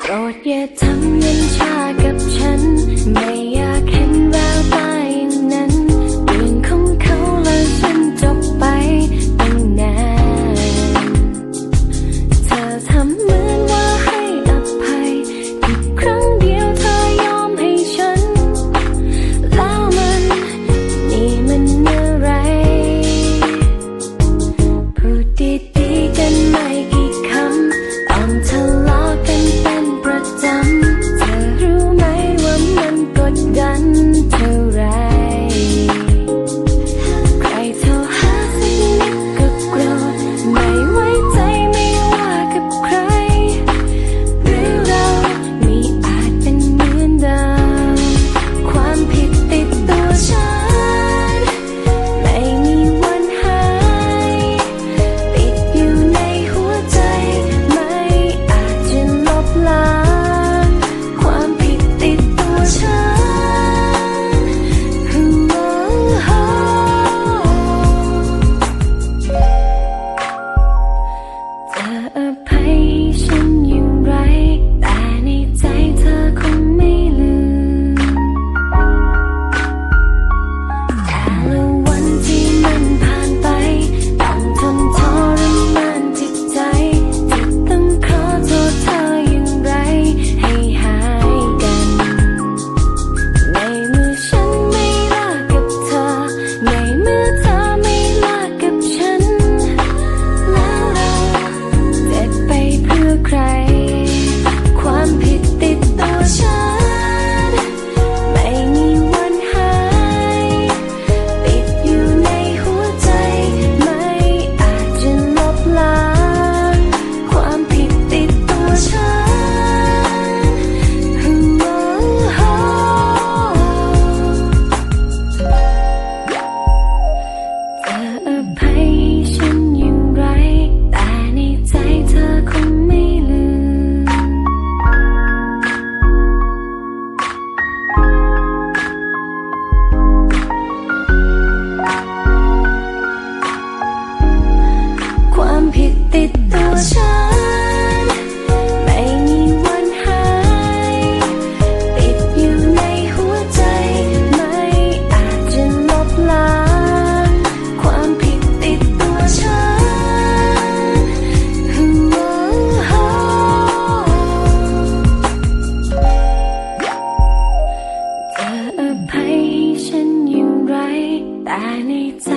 รดอย่าทำเย็นชากับฉันไม่อยากเห็นแววตาอย่างนั้นเรื่องของเขาและฉันจบไปตั้งนานเธอทำเหมือนว่าให้อภัยอีกครั้งเดียวเธอยอมให้ฉันแล้วนี่มันอะไรพูดดีๆกันไม่กี่คำต้องทะเลาะกันเป็นประจำเธอรู้ไหมว่ามันกดดันเท่าไรใครโทรหาสักนิดก็โกรธไม่ไว้ใจไม่ว่ากับใครหรือเราไม่อาจเป็นเหมือนเดิมความผิดติดตัวฉันไม่มีวันหายติดอยู่ในหัวใจไม่อาจจะลบล้างความผิดติดตัวฉันจะอภัยให้ฉันอย่างไรแต่ในใจเธอคงไม่ลืมแต่ละวันที่มันผ่านไปต้องทนทรมานจิตใจจะต้องขอโทษเธออย่างไรให้หายกันในเมื่อฉันไม่เลิกกับเธอในเมื่อเธอไม่เลิกกับฉันแล้วเราเจ็บไปเพื่อใครความผิดติดตัวฉันไม่มีวันหายติดอยู่ในหัวใจไม่อาจจะลบล้างความผิดติดตัวฉันจะอภัยให้ฉันอย่างไรแต่ในใจเธอคงไม่ลืมความผิดติดตัวฉันไม่มีวันหายติดอยู่ในหัวใจไม่อาจจะลบล้างความผิดติดตัวฉันจะอภัยให้ฉันอย่างไรแต่ในใจ